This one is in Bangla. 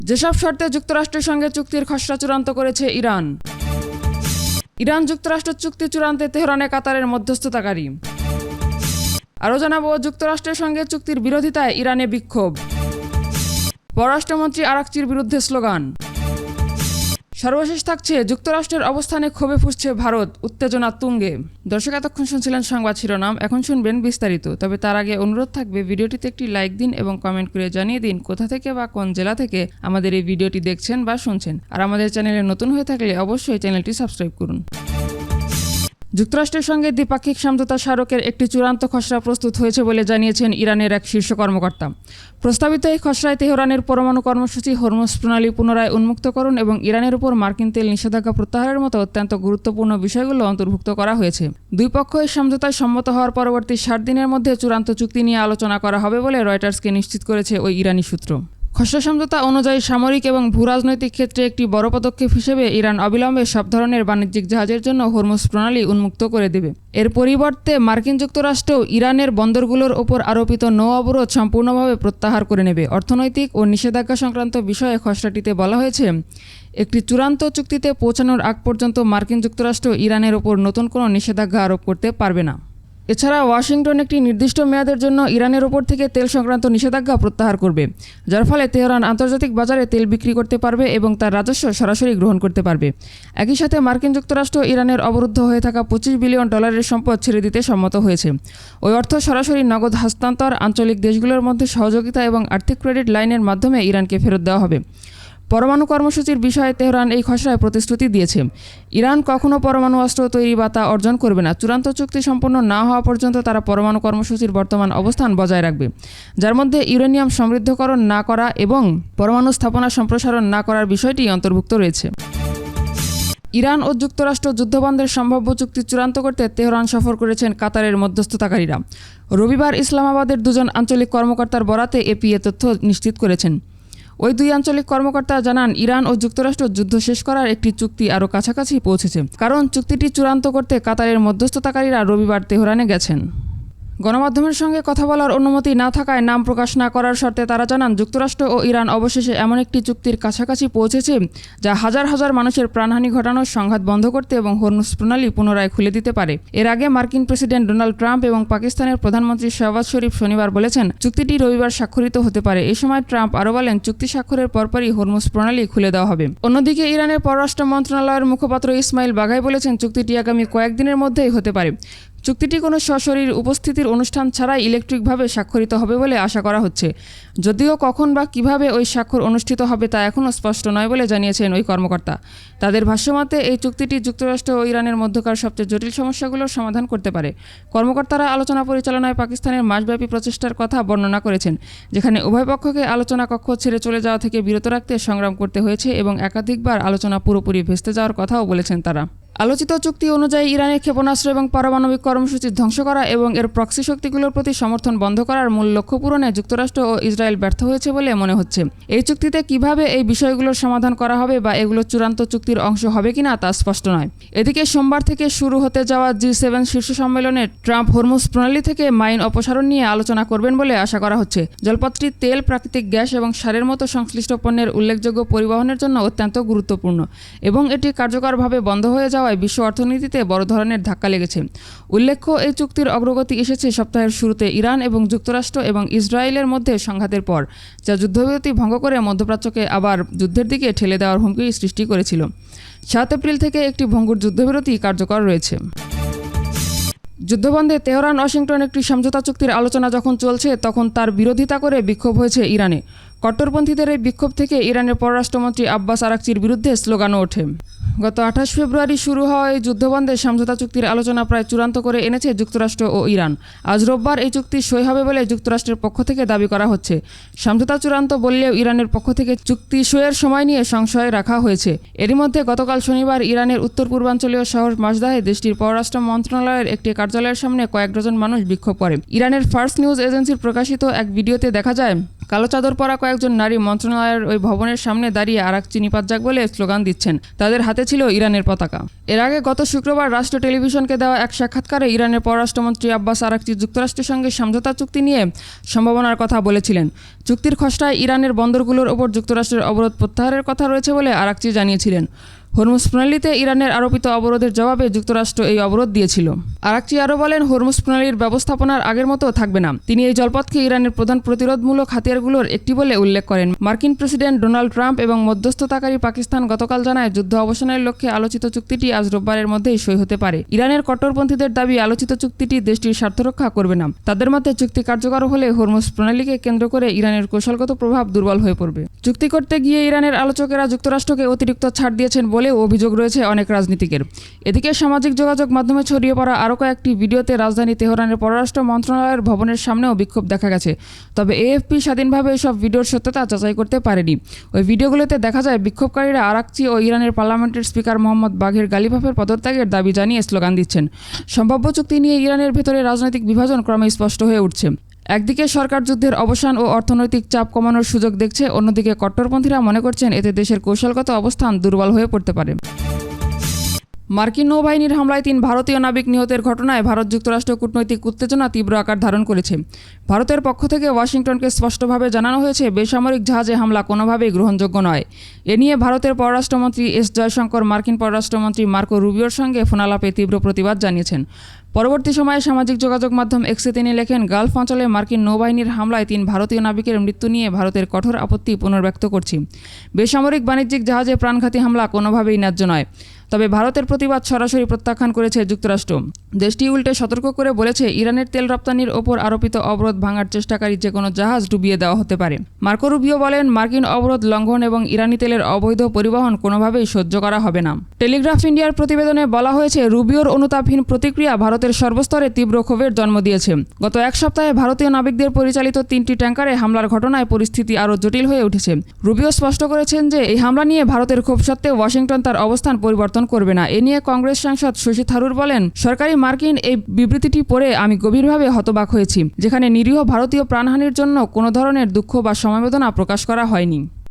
যেসব শর্তে যুক্তরাষ্ট্রের সঙ্গে চুক্তির খসড়া চূড়ান্ত করেছে ইরান। ইরান যুক্তরাষ্ট্র চুক্তি চূড়ান্তে তেহরানে কাতারের মধ্যস্থতাকারী। আরও জানাবো, যুক্তরাষ্ট্রের সঙ্গে চুক্তির বিরোধিতায় ইরানে বিক্ষোভ। পররাষ্ট্রমন্ত্রী আরাকচির বিরুদ্ধে স্লোগান। সর্বশেষ থাকছে, যুক্তরাষ্ট্রের অবস্থানে ক্ষোভে ফুঁসছে ভারত, উত্তেজনা তুঙ্গে। দর্শক, এতক্ষণ শুনছিলেন সংবাদ শিরোনাম, এখন শুনবেন বিস্তারিত। তবে তার আগে অনুরোধ থাকবে, ভিডিওটিতে একটি লাইক দিন এবং কমেন্ট করে জানিয়ে দিন কোথা থেকে বা কোন জেলা থেকে আমাদের এই ভিডিওটি দেখছেন বা শুনছেন। আর আমাদের চ্যানেলে নতুন হয়ে থাকলে অবশ্যই চ্যানেলটি সাবস্ক্রাইব করুন। যুক্তরাষ্ট্রের সঙ্গে দ্বিপাক্ষিক সমঝোতা স্মারকের একটি চূড়ান্ত খসড়া প্রস্তুত হয়েছে বলে জানিয়েছেন ইরানের এক শীর্ষ কর্মকর্তা। প্রস্তাবিত এই খসড়ায় তেহরানের পরমাণু কর্মসূচি, হরমুজ প্রণালী পুনরায় উন্মুক্তকরণ এবং ইরানের উপর মার্কিন তেল নিষেধাজ্ঞা প্রত্যাহারের মতো অত্যন্ত গুরুত্বপূর্ণ বিষয়গুলো অন্তর্ভুক্ত করা হয়েছে। দুই পক্ষ এই সমঝোতায় সম্মত হওয়ার পরবর্তী 60 দিনের মধ্যে চূড়ান্ত চুক্তি নিয়ে আলোচনা করা হবে বলে রয়টার্সকে নিশ্চিত করেছে ওই ইরানি সূত্র। খসড়া সমঝোতা অনুযায়ী সামরিক এবং ভূরাজনৈতিক ক্ষেত্রে একটি বড় পদক্ষেপ হিসেবে ইরান অবিলম্বে সব ধরনের বাণিজ্যিক জাহাজের জন্য হরমুজ প্রণালী উন্মুক্ত করে দেবে। এর পরিবর্তে মার্কিন যুক্তরাষ্ট্র ইরানের বন্দরগুলোর ওপর আরোপিত নৌ অবরোধ সম্পূর্ণভাবে প্রত্যাহার করে নেবে। অর্থনৈতিক ও নিষেধাজ্ঞা সংক্রান্ত বিষয়ে খসড়াটিতে বলা হয়েছে, একটি চূড়ান্ত চুক্তিতে পৌঁছানোর আগ পর্যন্ত মার্কিন যুক্তরাষ্ট্র ইরানের ওপর নতুন কোনো নিষেধাজ্ঞা আরোপ করতে পারবে না। এছাড়া ওয়াশিংটন একটি নির্দিষ্ট মেয়াদের জন্য ইরানের ওপর থেকে তেল সংক্রান্ত নিষেধাজ্ঞা প্রত্যাহার করবে, যার ফলে তেহরান আন্তর্জাতিক বাজারে তেল বিক্রি করতে পারবে এবং তার রাজস্ব সরাসরি গ্রহণ করতে পারবে। একই সাথে মার্কিন যুক্তরাষ্ট্র ইরানের অবরুদ্ধ হয়ে থাকা $25 বিলিয়ন সম্পদ ছেড়ে দিতে সম্মত হয়েছে। ওই অর্থ সরাসরি নগদ হস্তান্তর, আঞ্চলিক দেশগুলোর মধ্যে সহযোগিতা এবং আর্থিক ক্রেডিট লাইনের মাধ্যমে ইরানকে ফেরত দেওয়া হবে। পরমাণু কর্মসূচির বিষয়ে তেহরান এই খসড়ায় প্রতিশ্রুতি দিয়েছে, ইরান কখনো পরমাণু অস্ত্র তৈরি বা তা অর্জন করবে না। চূড়ান্ত চুক্তি সম্পন্ন না হওয়া পর্যন্ত তারা পরমাণু কর্মসূচির বর্তমান অবস্থান বজায় রাখবে, যার মধ্যে ইউরেনিয়াম সমৃদ্ধকরণ না করা এবং পরমাণু স্থাপনা সম্প্রসারণ না করার বিষয়টি অন্তর্ভুক্ত রয়েছে। ইরান ও যুক্তরাষ্ট্র যুদ্ধবন্ধের সম্ভাব্য চুক্তি চূড়ান্ত করতে তেহরান সফর করেছেন কাতারের মধ্যস্থতাকারীরা। রবিবার ইসলামাবাদের দুজন আঞ্চলিক কর্মকর্তার বরাতে এপি এ তথ্য নিশ্চিত করেছেন। ওই দুই আঞ্চলিক কর্মকর্তা জানান, ইরান ও যুক্তরাষ্ট্র যুদ্ধ শেষ করার একটি চুক্তি আরও কাছাকাছি পৌঁছেছে, কারণ চুক্তিটি চূড়ান্ত করতে কাতারের মধ্যস্থতাকারীরা রবিবার তেহরানে গেছেন। গণমাধ্যমের সঙ্গে কথা বলার অনুমতি না থাকায় নাম প্রকাশ না করার শর্তে তারা জানান, যুক্তরাষ্ট্র ও ইরান অবশেষে এমন একটি চুক্তির কাছাকাছি পৌঁছেছে যা হাজার হাজার মানুষের প্রাণহানি ঘটানোর সংঘাত বন্ধ করতে এবং হরমুজ প্রণালী পুনরায় খুলে দিতে পারে। এর আগে মার্কিন প্রেসিডেন্ট ডোনাল্ড ট্রাম্প এবং পাকিস্তানের প্রধানমন্ত্রী শাহবাজ শরীফ শনিবার বলেছেন, চুক্তিটি রবিবার স্বাক্ষরিত হতে পারে। এই সময় ট্রাম্প আরও বলেন, চুক্তি স্বাক্ষরের পরপরই হরমুজ প্রণালী খুলে দেওয়া হবে। অন্যদিকে ইরানের পররাষ্ট্র মন্ত্রণালয়ের মুখপাত্র ইসমাইল বাঘাই বলেছেন, চুক্তিটি আগামী কয়েকদিনের মধ্যেই হতে পারে। চুক্তিটি কোনো সশরীর উপস্থিতির অনুষ্ঠান ছাড়াই ইলেকট্রিকভাবে স্বাক্ষরিত হবে বলে আশা করা হচ্ছে। যদিও কখন বা কিভাবে ওই স্বাক্ষর অনুষ্ঠিত হবে তা এখনও স্পষ্ট নয় বলে জানিয়েছেন ওই কর্মকর্তা। তাদের ভাষ্যমতে এই চুক্তিটি যুক্তরাষ্ট্র ও ইরানের মধ্যকার সবচেয়ে জটিল সমস্যাগুলোর সমাধান করতে পারে। কর্মকর্তারা আলোচনা পরিচালনায় পাকিস্তানের মাসব্যাপী প্রচেষ্টার কথা বর্ণনা করেছেন, যেখানে উভয় পক্ষকে আলোচনা কক্ষ ছেড়ে চলে যাওয়া থেকে বিরত রাখতে সংগ্রাম করতে হয়েছে এবং একাধিকবার আলোচনা পুরোপুরি ভেস্তে যাওয়ার কথাও বলেছেন তারা। আলোচিত চুক্তি অনুযায়ী ইরানের ক্ষেপণাস্ত্র এবং পারমাণবিক কর্মসূচি ধ্বংস করা এবং এর প্রক্সি শক্তিগুলোর প্রতি সমর্থন বন্ধ করার মূল লক্ষ্য পূরণে যুক্তরাষ্ট্র ও ইসরায়েল ব্যর্থ হয়েছে বলে মনে হচ্ছে। এই চুক্তিতে কিভাবে এই বিষয়গুলোর সমাধান করা হবে বা এগুলো চূড়ান্ত চুক্তির অংশ হবে কিনা তা স্পষ্ট নয়। এদিকে সোমবার থেকে শুরু হতে যাওয়া G7 শীর্ষ সম্মেলনে ট্রাম্প হরমুজ প্রণালী থেকে মাইন অপসারণ নিয়ে আলোচনা করবেন বলে আশা করা হচ্ছে। জলপথটি তেল, প্রাকৃতিক গ্যাস এবং সারের মতো সংশ্লিষ্ট পণ্যের উল্লেখযোগ্য পরিবহনের জন্য অত্যন্ত গুরুত্বপূর্ণ এবং এটি কার্যকরভাবে বন্ধ হয়ে যাওয়ায় বিশ্ব অর্থনীতিতে বড় ধরনের ধাক্কা লেগেছে। উল্লেখ্য, এই চুক্তির অগ্রগতি এসেছে সপ্তাহের শুরুতে ইরান এবং যুক্তরাষ্ট্র এবং ইসরায়েলের মধ্যে সংঘাতের পর, যা যুদ্ধবিরতি ভঙ্গ করে মধ্যপ্রাচ্যকে আবার যুদ্ধের দিকে ঠেলে দেওয়ার হুমকি সৃষ্টি করেছিল। 7 এপ্রিল থেকে একটি ভঙ্গুর যুদ্ধবিরতি কার্যকর রয়েছে। যুদ্ধবন্ধে তেহরান ওয়াশিংটন একটি সমঝোতা চুক্তির আলোচনা যখন চলছে, তখন তার বিরোধিতা করে বিক্ষোভ হয়েছে ইরানে। কট্টরপন্থীদের এই বিক্ষোভ থেকে ইরানের পররাষ্ট্রমন্ত্রী আব্বাস আরাকচির বিরুদ্ধে স্লোগানও ওঠে। গত 28 ফেব্রুয়ারি শুরু হওয়া এই যুদ্ধবন্ধে সমঝোতা চুক্তির আলোচনা প্রায় চূড়ান্ত করে এনেছে যুক্তরাষ্ট্র ও ইরান। আজ রোববার এই চুক্তি সই হবে বলে যুক্তরাষ্ট্রের পক্ষ থেকে দাবি করা হচ্ছে। সমঝোতা চূড়ান্ত বললেও ইরানের পক্ষ থেকে চুক্তি সইয়ের সময় নিয়ে সংশয় রাখা হয়েছে। এরই মধ্যে গতকাল শনিবার ইরানের উত্তর পূর্বাঞ্চলীয় শহর মাসদাহে দেশটির পররাষ্ট্র মন্ত্রণালয়ের একটি কার্যালয়ের সামনে কয়েক ডজন মানুষ বিক্ষোভ করে। ইরানের ফার্স্ট নিউজ এজেন্সির প্রকাশিত এক ভিডিওতে দেখা যায়, কালো চাদর পরা কয়েকজন নারী মন্ত্রণালয়ের ওই ভবনের সামনে দাঁড়িয়ে আরাকচি নিপাত যাক বলে স্লোগান দিচ্ছেন। তাদের হাতে ছিল ইরানের পতাকা। এর আগে গত শুক্রবার রাষ্ট্র টেলিভিশনকে দেওয়া এক সাক্ষাৎকারে ইরানের পররাষ্ট্রমন্ত্রী আব্বাস আরাকচি যুক্তরাষ্ট্রের সঙ্গে সমঝোতা চুক্তি নিয়ে সম্ভাবনার কথা বলেছিলেন। চুক্তির খসড়ায় ইরানের বন্দরগুলোর ওপর যুক্তরাষ্ট্রের অবরোধ প্রত্যাহারের কথা রয়েছে বলে আরাকচি জানিয়েছিলেন। হরমুজ প্রণালীতে ইরানের আরোপিত অবরোধের জবাবে যুক্তরাষ্ট্র এই অবরোধ দিয়েছিল। আরাকচি আরও বলেন, হরমুজ প্রণালীর ব্যবস্থাপনার আগের মতো থাকবে না। তিনি এই জলপথকে ইরানের প্রধান প্রতিরোধমূলক হাতিয়ারগুলোর একটি বলে উল্লেখ করেন। মার্কিন প্রেসিডেন্ট ডোনাল্ড ট্রাম্প এবং মধ্যস্থতাকারী পাকিস্তান গতকাল জানায়, যুদ্ধ অবসানের লক্ষ্যে আলোচিত চুক্তিটি আজ রোববারের মধ্যেই সই হতে পারে। ইরানের কট্টরপন্থীদের দাবি, আলোচিত চুক্তিটি দেশটির স্বার্থরক্ষা করবে না। তাদের মতে চুক্তি কার্যকর হলে হরমুজ প্রণালীকে কেন্দ্র করে ইরানের কৌশলগত প্রভাব দুর্বল হয়ে পড়বে। চুক্তি করতে গিয়ে ইরানের আলোচকেরা যুক্তরাষ্ট্রকে অতিরিক্ত ছাড় দিয়েছেন বলেও অভিযোগ রয়েছে অনেক রাজনীতিকের। এদিকে সামাজিক যোগাযোগ মাধ্যমে ছড়িয়ে পড়া আরও কয়েকটি ভিডিওতে রাজধানী তেহরানের পররাষ্ট্র মন্ত্রণালয়ের ভবনের সামনেও বিক্ষোভ দেখা গেছে। তবে এএফপি স্বাধীনভাবে এসব ভিডিওর সত্যতা যাচাই করতে পারেনি। ওই ভিডিওগুলোতে দেখা যায় বিক্ষোভকারীরা আরাকচি ও ইরানের পার্লামেন্টের স্পিকার মোহাম্মদ বাঘের গালিফাফের পদত্যাগের দাবি জানিয়ে স্লোগান দিচ্ছেন। সম্ভাব্য চুক্তি নিয়ে ইরানের ভেতরে রাজনৈতিক বিভাজন ক্রমে স্পষ্ট হয়ে উঠছে। একদিকে সরকার যুদ্ধের অবসান ও অর্থনৈতিক চাপ কমানোর সুযোগ দেখছে, অন্যদিকে কট্টরপন্থীরা মনে করছেন এতে দেশের কৌশলগত অবস্থান দুর্বল হয়ে পড়তে পারে। মার্কিন নৌবাহিনীর হামলায় 3 ভারতীয় নাবিক নিহতের ঘটনায় ভারত যুক্তরাষ্ট্র কূটনৈতিক উত্তেজনা তীব্র আকার ধারণ করেছে। ভারতের পক্ষ থেকে ওয়াশিংটনকে স্পষ্টভাবে জানানো হয়েছে, বেসামরিক জাহাজে হামলা কোনোভাবেই গ্রহণযোগ্য নয়। এ নিয়ে ভারতের পররাষ্ট্রমন্ত্রী এস জয়শঙ্কর মার্কিন পররাষ্ট্রমন্ত্রী মার্কো রুবিওর সঙ্গে ফোনালাপে তীব্র প্রতিবাদ জানিয়েছেন। পরবর্তী সময়ে সামাজিক যোগাযোগ মাধ্যম এক্সে তিনি লেখেন, গালফ অঞ্চলে মার্কিন নৌবাহিনীর হামলায় 3 ভারতীয় নাবিকের মৃত্যু নিয়ে ভারতের কঠোর আপত্তি পুনর্ব্যক্ত করছি। বেসামরিক বাণিজ্যিক জাহাজে প্রাণঘাতী হামলা কোনোভাবেই ন্যায্য নয়। তবে ভারতের প্রতিবাদ সরাসরি প্রত্যাখ্যান করেছে যুক্তরাষ্ট্র। দেশটি উল্টে সতর্ক করে বলেছে, ইরানের তেল রপ্তানির ওপর আরোপিত অবরোধ ভাঙার চেষ্টাকারী যে কোনো জাহাজ ডুবিয়ে দেওয়া হতে পারে। মার্কো রুবিও বলেন, মার্কিন অবরোধ লঙ্ঘন এবং ইরানি তেলের অবৈধ পরিবহন কোনোভাবেই সহ্য করা হবে না। টেলিগ্রাফ ইন্ডিয়ার প্রতিবেদনে বলা হয়েছে, রুবিওর অনুতাপহীন প্রতিক্রিয়া ভারতের সর্বস্তরে তীব্র ক্ষোভের জন্ম দিয়েছে। গত এক সপ্তাহে ভারতীয় নাবিকদের পরিচালিত 3টি ট্যাঙ্কারে হামলার ঘটনায় পরিস্থিতি আরও জটিল হয়ে উঠেছে। রুবিও স্পষ্ট করেছেন যে এই হামলা নিয়ে ভারতের ক্ষোভ সত্ত্বেও ওয়াশিংটন তার অবস্থান পরিবর্তন করবে না। এ নিয়ে কংগ্রেস সাংসদ শশী থারুর বলেন, সরকারি মার্কিন এই বিবৃতিটি পড়ে আমি গভীরভাবে হতবাক হয়েছি, যেখানে নিরীহ ভারতীয় প্রাণহানির জন্য কোনো ধরনের দুঃখ বা সমবেদনা প্রকাশ করা হয়নি।